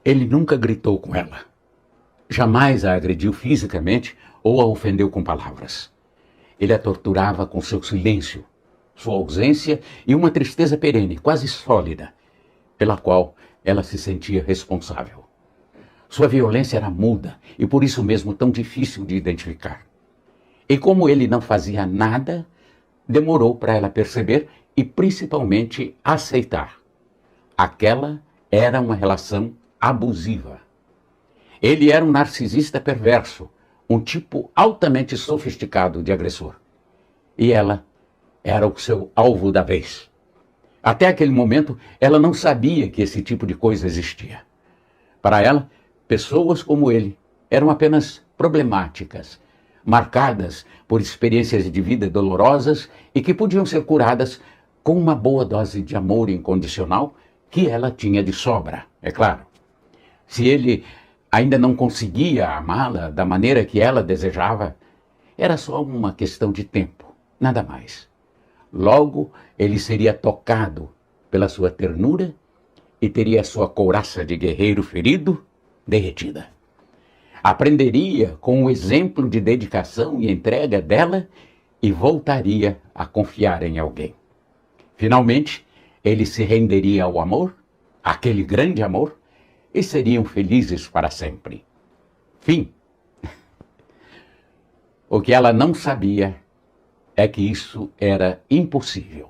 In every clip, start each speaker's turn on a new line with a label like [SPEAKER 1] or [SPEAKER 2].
[SPEAKER 1] Ele nunca gritou com ela. Jamais a agrediu fisicamente ou a ofendeu com palavras. Ele a torturava com seu silêncio, sua ausência e uma tristeza perene, quase sólida, pela qual ela se sentia responsável. Sua violência era muda e por isso mesmo tão difícil de identificar. E como ele não fazia nada, demorou para ela perceber e principalmente aceitar. Aquela era uma relação abusiva. Ele era um narcisista perverso, um tipo altamente sofisticado de agressor. E ela era o seu alvo da vez. Até aquele momento, ela não sabia que esse tipo de coisa existia. Para ela, pessoas como ele eram apenas problemáticas, marcadas por experiências de vida dolorosas e que podiam ser curadas com uma boa dose de amor incondicional que ela tinha de sobra, é claro. Se ele ainda não conseguia amá-la da maneira que ela desejava, era só uma questão de tempo, nada mais. Logo, ele seria tocado pela sua ternura e teria sua couraça de guerreiro ferido derretida. Aprenderia com o exemplo de dedicação e entrega dela e voltaria a confiar em alguém. Finalmente, ele se renderia ao amor, aquele grande amor, e seriam felizes para sempre. Fim. O que ela não sabia é que isso era impossível.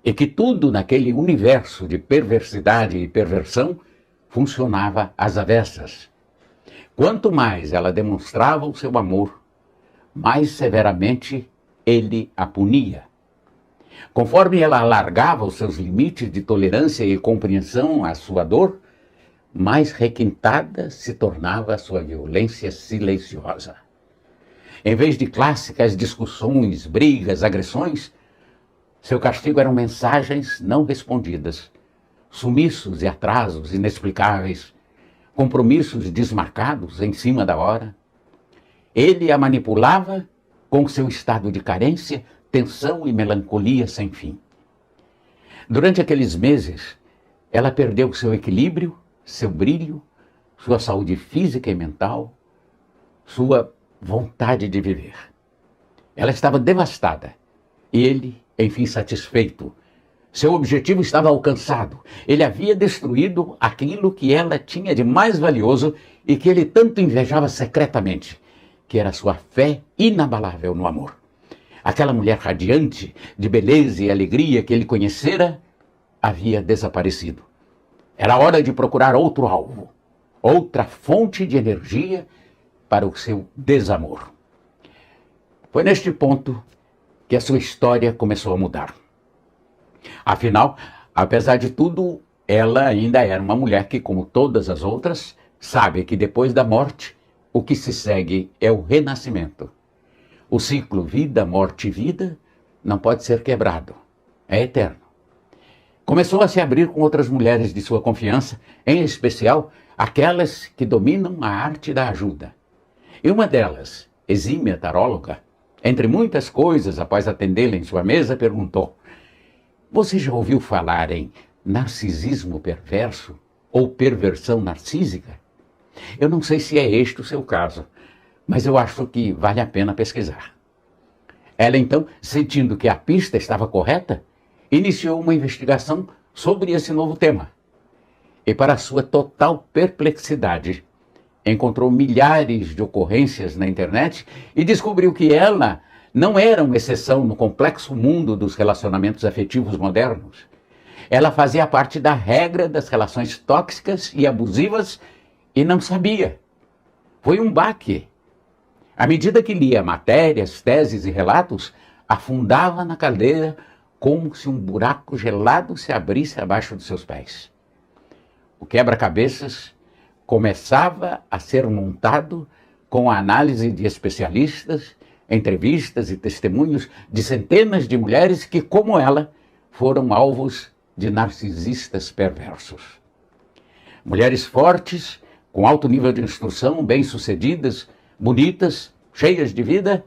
[SPEAKER 1] E que tudo naquele universo de perversidade e perversão funcionava às avessas. Quanto mais ela demonstrava o seu amor, mais severamente ele a punia. Conforme ela alargava os seus limites de tolerância e compreensão à sua dor, mais requintada se tornava a sua violência silenciosa. Em vez de clássicas discussões, brigas, agressões, seu castigo eram mensagens não respondidas, sumiços e atrasos inexplicáveis, compromissos desmarcados em cima da hora. Ele a manipulava com seu estado de carência, tensão e melancolia sem fim. Durante aqueles meses, ela perdeu seu equilíbrio, seu brilho, sua saúde física e mental, sua vontade de viver. Ela estava devastada e ele, enfim, satisfeito. Seu objetivo estava alcançado. Ele havia destruído aquilo que ela tinha de mais valioso e que ele tanto invejava secretamente, que era sua fé inabalável no amor. Aquela mulher radiante, de beleza e alegria que ele conhecera, havia desaparecido. Era hora de procurar outro alvo, outra fonte de energia para o seu desamor. Foi neste ponto que a sua história começou a mudar. Afinal, apesar de tudo, ela ainda era uma mulher que, como todas as outras, sabe que depois da morte, o que se segue é o renascimento. O ciclo vida, morte e vida não pode ser quebrado. É eterno. Começou a se abrir com outras mulheres de sua confiança, em especial aquelas que dominam a arte da ajuda. E uma delas, exímia taróloga, entre muitas coisas, após atendê-la em sua mesa, perguntou: "Você já ouviu falar em narcisismo perverso ou perversão narcísica? Eu não sei se é este o seu caso, mas eu acho que vale a pena pesquisar." Ela então, sentindo que a pista estava correta, iniciou uma investigação sobre esse novo tema. E para sua total perplexidade, encontrou milhares de ocorrências na internet e descobriu que ela não era uma exceção no complexo mundo dos relacionamentos afetivos modernos. Ela fazia parte da regra das relações tóxicas e abusivas e não sabia. Foi um baque. À medida que lia matérias, teses e relatos, afundava na cadeira como se um buraco gelado se abrisse abaixo dos seus pés. O quebra-cabeças começava a ser montado com a análise de especialistas, entrevistas e testemunhos de centenas de mulheres que, como ela, foram alvos de narcisistas perversos. Mulheres fortes, com alto nível de instrução, bem-sucedidas, bonitas, cheias de vida,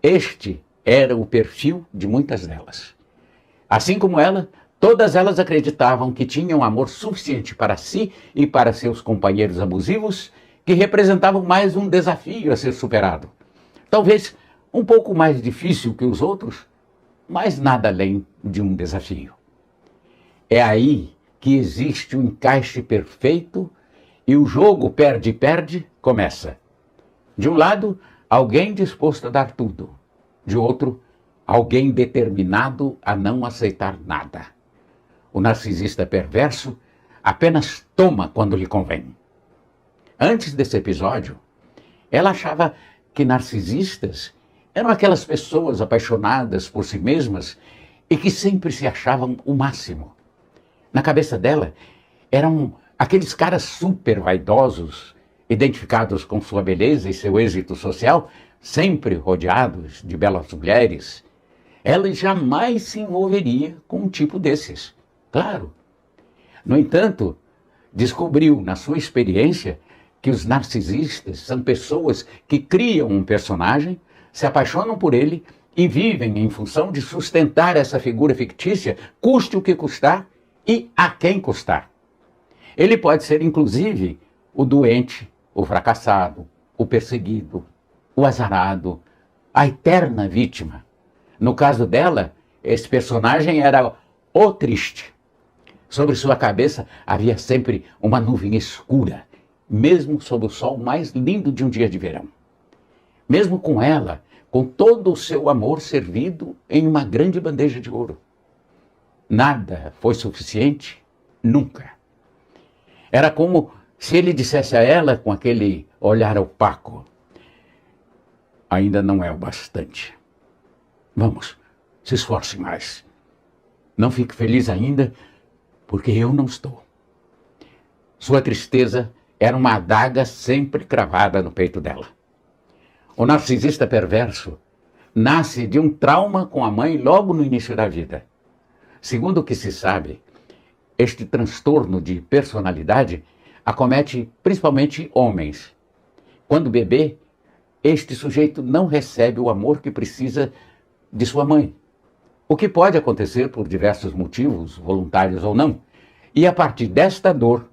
[SPEAKER 1] este era o perfil de muitas delas. Assim como ela, Todas elas acreditavam que tinham amor suficiente para si e para seus companheiros abusivos, que representavam mais um desafio a ser superado. Talvez um pouco mais difícil que os outros, mas nada além de um desafio. É aí que existe o encaixe perfeito e o jogo perde-perde começa. De um lado, alguém disposto a dar tudo. De outro, alguém determinado a não aceitar nada. O narcisista perverso apenas toma quando lhe convém. Antes desse episódio, ela achava que narcisistas eram aquelas pessoas apaixonadas por si mesmas e que sempre se achavam o máximo. Na cabeça dela, eram aqueles caras super vaidosos, identificados com sua beleza e seu êxito social, sempre rodeados de belas mulheres. Ela jamais se envolveria com um tipo desses. Claro. No entanto, descobriu na sua experiência que os narcisistas são pessoas que criam um personagem, se apaixonam por ele e vivem em função de sustentar essa figura fictícia, custe o que custar e a quem custar. Ele pode ser, inclusive, o doente, o fracassado, o perseguido, o azarado, a eterna vítima. No caso dela, esse personagem era o triste. Sobre sua cabeça havia sempre uma nuvem escura, mesmo sob o sol mais lindo de um dia de verão. Mesmo com ela, com todo o seu amor servido em uma grande bandeja de ouro. Nada foi suficiente, nunca. Era como se ele dissesse a ela com aquele olhar opaco: ainda não é o bastante. Vamos, se esforce mais. Não fique feliz ainda, porque eu não estou. Sua tristeza era uma adaga sempre cravada no peito dela. O narcisista perverso nasce de um trauma com a mãe logo no início da vida. Segundo o que se sabe, este transtorno de personalidade acomete principalmente homens. Quando bebê, este sujeito não recebe o amor que precisa de sua mãe. O que pode acontecer por diversos motivos, voluntários ou não. E a partir desta dor,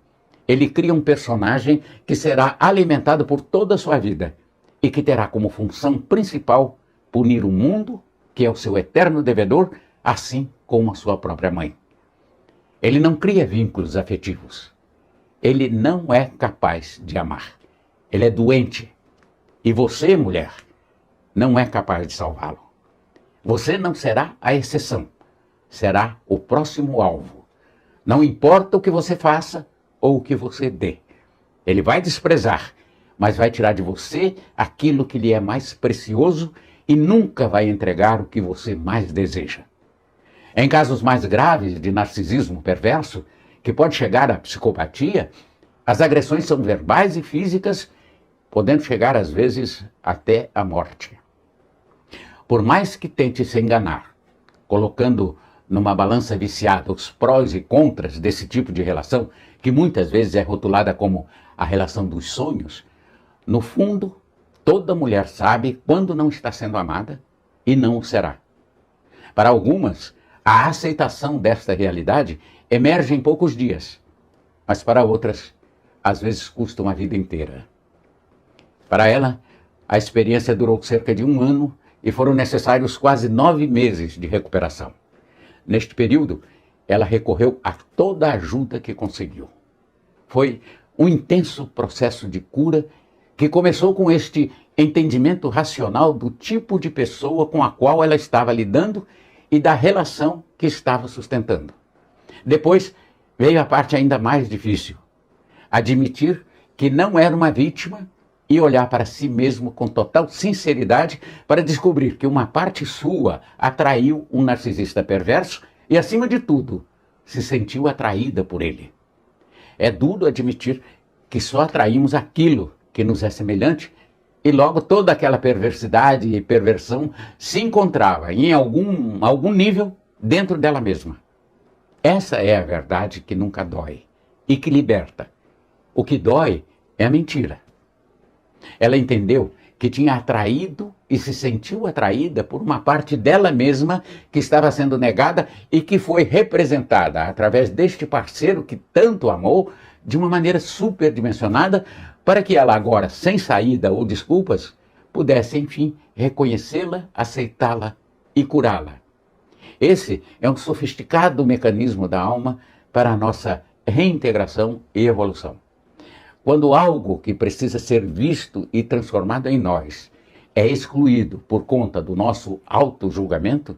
[SPEAKER 1] ele cria um personagem que será alimentado por toda a sua vida e que terá como função principal punir o mundo, que é o seu eterno devedor, assim como a sua própria mãe. Ele não cria vínculos afetivos. Ele não é capaz de amar. Ele é doente. E você, mulher, não é capaz de salvá-lo. Você não será a exceção. Será o próximo alvo. Não importa o que você faça ou o que você dê. Ele vai desprezar, mas vai tirar de você aquilo que lhe é mais precioso e nunca vai entregar o que você mais deseja. Em casos mais graves de narcisismo perverso, que pode chegar à psicopatia, as agressões são verbais e físicas, podendo chegar às vezes até a morte. Por mais que tente se enganar, colocando numa balança viciada os prós e contras desse tipo de relação, que muitas vezes é rotulada como a relação dos sonhos, no fundo, toda mulher sabe quando não está sendo amada e não o será. Para algumas, a aceitação desta realidade emerge em poucos dias, mas para outras, às vezes custa uma vida inteira. Para ela, a experiência durou cerca de 1 ano e foram necessários quase 9 meses de recuperação. Neste período, ela recorreu a toda a ajuda que conseguiu. Foi um intenso processo de cura que começou com este entendimento racional do tipo de pessoa com a qual ela estava lidando e da relação que estava sustentando. Depois veio a parte ainda mais difícil: admitir que não era uma vítima e olhar para si mesmo com total sinceridade para descobrir que uma parte sua atraiu um narcisista perverso e, acima de tudo, se sentiu atraída por ele. É duro admitir que só atraímos aquilo que nos é semelhante e logo toda aquela perversidade e perversão se encontrava em algum nível dentro dela mesma. Essa é a verdade que nunca dói e que liberta. O que dói é a mentira. Ela entendeu que tinha atraído e se sentiu atraída por uma parte dela mesma que estava sendo negada e que foi representada através deste parceiro que tanto amou de uma maneira superdimensionada para que ela agora, sem saída ou desculpas, pudesse, enfim, reconhecê-la, aceitá-la e curá-la. Esse é um sofisticado mecanismo da alma para a nossa reintegração e evolução. Quando algo que precisa ser visto e transformado em nós é excluído por conta do nosso auto-julgamento,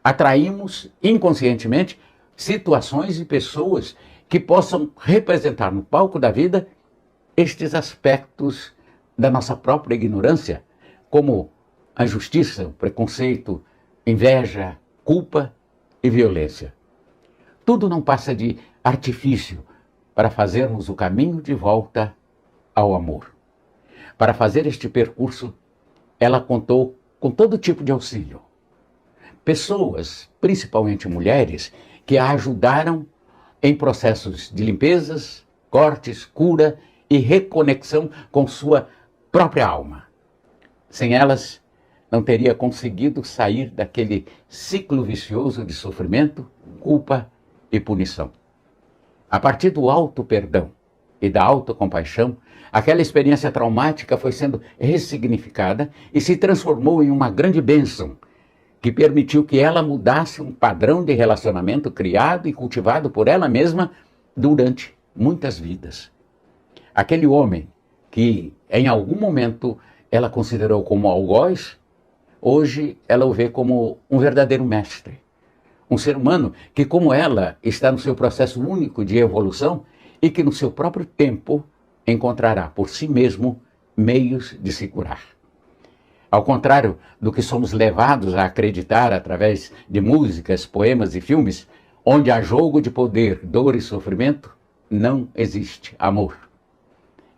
[SPEAKER 1] atraímos inconscientemente situações e pessoas que possam representar no palco da vida estes aspectos da nossa própria ignorância, como a injustiça, o preconceito, inveja, culpa e violência. Tudo não passa de artifício para fazermos o caminho de volta ao amor. Para fazer este percurso, ela contou com todo tipo de auxílio. Pessoas, principalmente mulheres, que a ajudaram em processos de limpezas, cortes, cura e reconexão com sua própria alma. Sem elas, não teria conseguido sair daquele ciclo vicioso de sofrimento, culpa e punição. A partir do auto-perdão e da autocompaixão, aquela experiência traumática foi sendo ressignificada e se transformou em uma grande bênção, que permitiu que ela mudasse um padrão de relacionamento criado e cultivado por ela mesma durante muitas vidas. Aquele homem que, em algum momento, ela considerou como algoz, hoje ela o vê como um verdadeiro mestre. Um ser humano que, como ela, está no seu processo único de evolução e que, no seu próprio tempo, encontrará por si mesmo meios de se curar. Ao contrário do que somos levados a acreditar através de músicas, poemas e filmes, onde há jogo de poder, dor e sofrimento, não existe amor.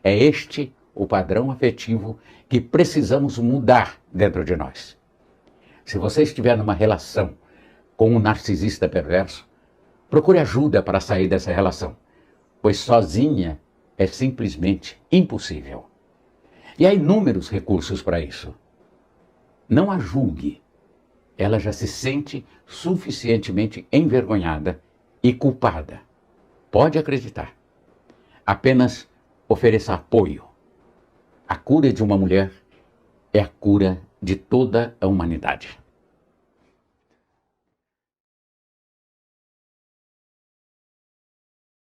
[SPEAKER 1] É este o padrão afetivo que precisamos mudar dentro de nós. Se você estiver numa relação com um narcisista perverso, procure ajuda para sair dessa relação, pois sozinha é simplesmente impossível. E há inúmeros recursos para isso. Não a julgue. Ela já se sente suficientemente envergonhada e culpada. Pode acreditar. Apenas ofereça apoio. A cura de uma mulher é a cura de toda a humanidade.